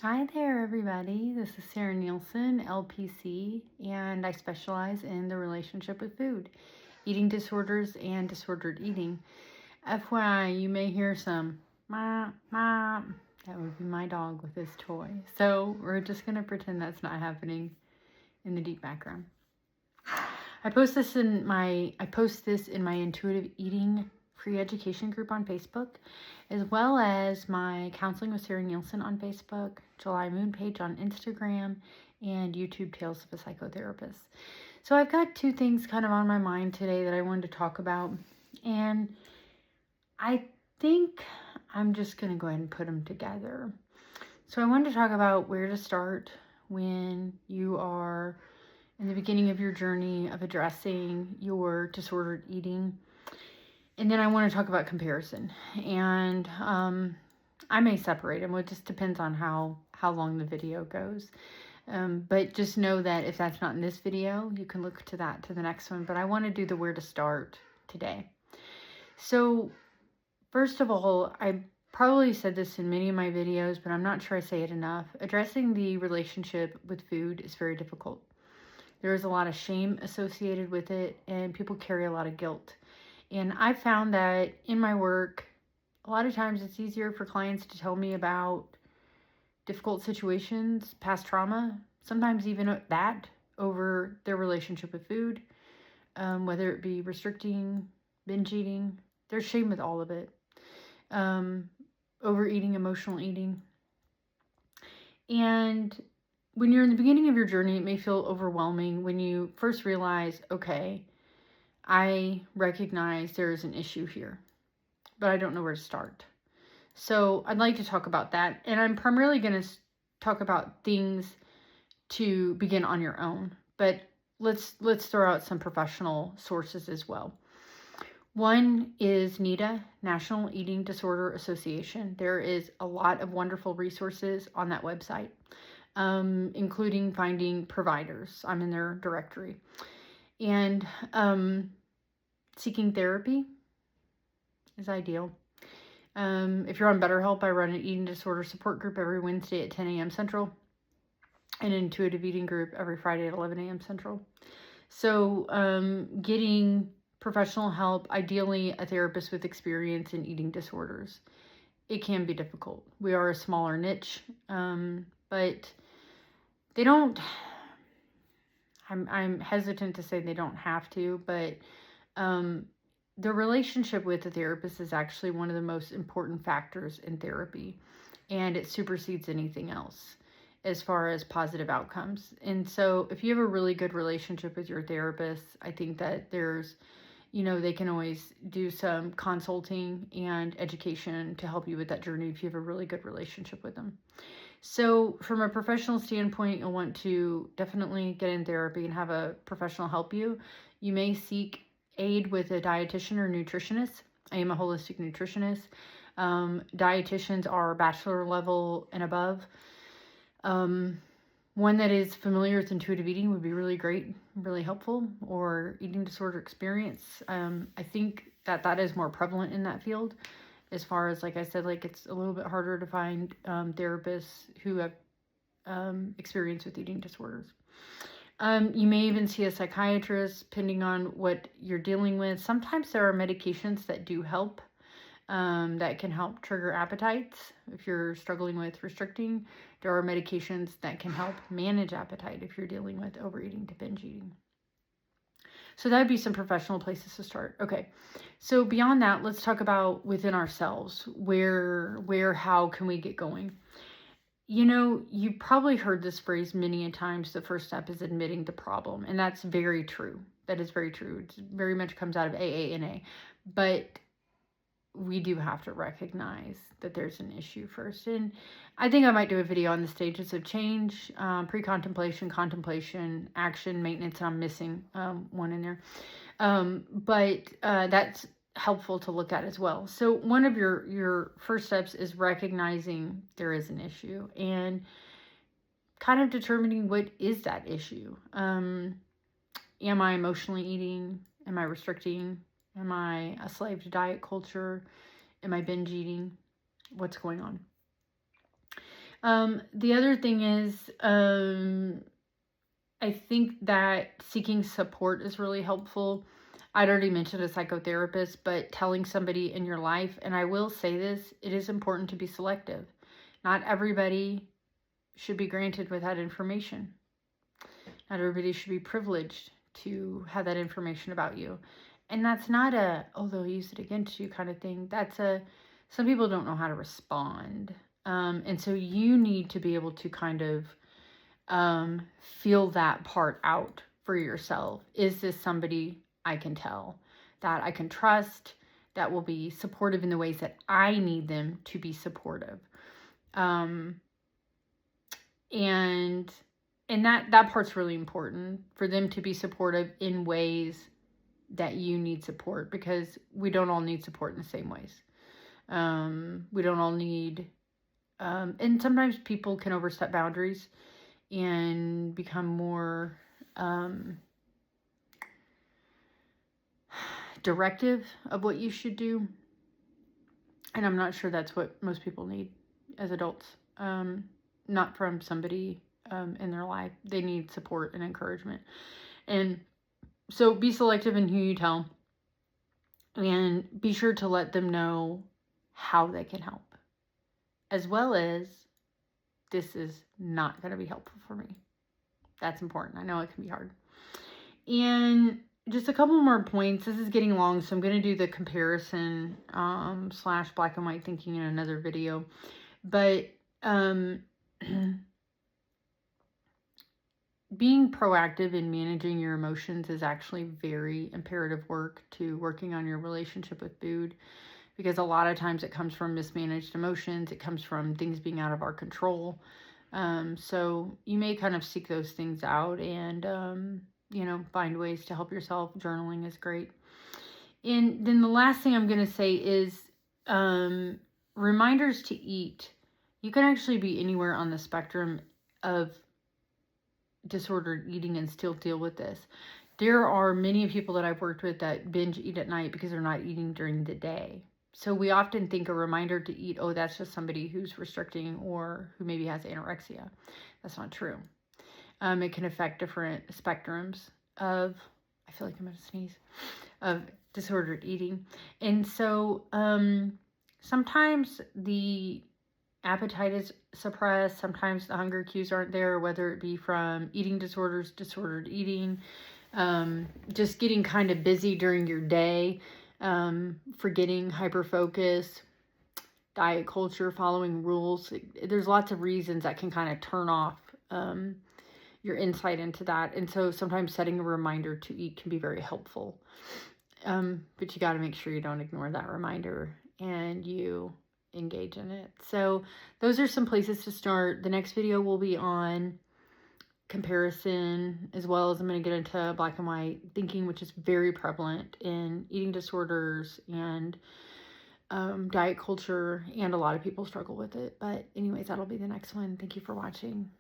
Hi there, everybody. This is Sarah Nielsen, LPC, and I specialize in the relationship with food, eating disorders, and disordered eating. FYI, you may hear some ma ma. That would be my dog with his toy. So we're just gonna pretend that's not happening in the deep background. I post this in my intuitive eating free education group on Facebook, as well as my Counseling with Sarah Nielsen on Facebook, July Moon page on Instagram, and YouTube Tales of a Psychotherapist. So I've got two things kind of on my mind today that I wanted to talk about, and I think I'm just going to go ahead and put them together. So I wanted to talk about where to start when you are in the beginning of your journey of addressing your disordered eating. And then I want to talk about comparison. And I may separate them. It just depends on how long the video goes. But just know that if that's not in this video, you can look to the next one. But I want to do the where to start today. So first of all, I probably said this in many of my videos, but I'm not sure I say it enough. Addressing the relationship with food is very difficult. There is a lot of shame associated with it, and people carry a lot of guilt. And I found that in my work, a lot of times it's easier for clients to tell me about difficult situations, past trauma, sometimes even that over their relationship with food, whether it be restricting, binge eating. There's shame with all of it. Overeating, emotional eating. And when you're in the beginning of your journey, it may feel overwhelming when you first realize, okay, I recognize there is an issue here, but I don't know where to start. So I'd like to talk about that. And I'm primarily going to talk about things to begin on your own, but let's throw out some professional sources as well. One is NEDA, National Eating Disorder Association. There is a lot of wonderful resources on that website, including finding providers. I'm in their directory. And seeking therapy is ideal. If you're on BetterHelp, I run an eating disorder support group every Wednesday at 10 a.m. Central, and an intuitive eating group every Friday at 11 a.m. Central. So getting professional help, ideally a therapist with experience in eating disorders. It can be difficult. We are a smaller niche, but they don't, I'm hesitant to say they don't have to, but the relationship with the therapist is actually one of the most important factors in therapy, and it supersedes anything else as far as positive outcomes. And so if you have a really good relationship with your therapist, I think that there's, they can always do some consulting and education to help you with that journey if you have a really good relationship with them. So from a professional standpoint, you'll want to definitely get in therapy and have a professional help you. You may seek aid with a dietitian or nutritionist. I am a holistic nutritionist. Dietitians are bachelor level and above. One that is familiar with intuitive eating would be really great, really helpful, or eating disorder experience. I think that is more prevalent in that field. As far as, like I said, it's a little bit harder to find therapists who have experience with eating disorders. You may even see a psychiatrist, depending on what you're dealing with. Sometimes there are medications that do help, that can help trigger appetites. If you're struggling with restricting, there are medications that can help manage appetite if you're dealing with overeating to binge eating. So that would be some professional places to start. Okay, so beyond that, let's talk about within ourselves. How can we get going? You probably heard this phrase many a times. The first step is admitting the problem. And that's very true. That is very true. It very much comes out of AANA. But we do have to recognize that there's an issue first. And I think I might do a video on the stages of change, pre-contemplation, contemplation, action, maintenance. And I'm missing one in there. But that's helpful to look at as well. So one of your first steps is recognizing there is an issue and kind of determining what is that issue. Am I emotionally eating? Am I restricting? Am I a slave to diet culture? Am I binge eating? What's going on? The other thing is, I think that seeking support is really helpful. I'd already mentioned a psychotherapist, but telling somebody in your life, and I will say this, it is important to be selective. Not everybody should be granted with that information. Not everybody should be privileged to have that information about you. And that's not a, oh, they'll use it against you kind of thing. That's a, some people don't know how to respond. And so you need to be able to kind of feel that part out for yourself. Is this somebody I can tell, that I can trust, that will be supportive in the ways that I need them to be supportive? And that part's really important, for them to be supportive in ways that you need support, because we don't all need support in the same ways. We don't all need, and sometimes people can overstep boundaries and become more directive of what you should do. And I'm not sure that's what most people need as adults. Not from somebody in their life. They need support and encouragement. And so be selective in who you tell, and be sure to let them know how they can help, as well as, this is not going to be helpful for me. That's important. I know it can be hard. And just a couple more points. This is getting long, so I'm going to do the comparison / black and white thinking in another video. But being proactive in managing your emotions is actually very imperative work to working on your relationship with food, because a lot of times it comes from mismanaged emotions. It comes from things being out of our control. So you may kind of seek those things out and, find ways to help yourself. Journaling is great. And then the last thing I'm going to say is reminders to eat. You can actually be anywhere on the spectrum of disordered eating and still deal with this. There are many people that I've worked with that binge eat at night because they're not eating during the day. So we often think a reminder to eat, oh, that's just somebody who's restricting or who maybe has anorexia. That's not true. It can affect different spectrums of, I feel like I'm going to sneeze, of disordered eating. And so sometimes the appetite is suppressed. Sometimes the hunger cues aren't there, whether it be from eating disorders, disordered eating, just getting kind of busy during your day, forgetting, hyperfocus, diet culture, following rules. There's lots of reasons that can kind of turn off your insight into that. And so sometimes setting a reminder to eat can be very helpful. But you got to make sure you don't ignore that reminder and you engage in it. So those are some places to start. The next video will be on comparison, as well as I'm going to get into black and white thinking, which is very prevalent in eating disorders and diet culture, and a lot of people struggle with it. But anyways, that'll be the next one. Thank you for watching.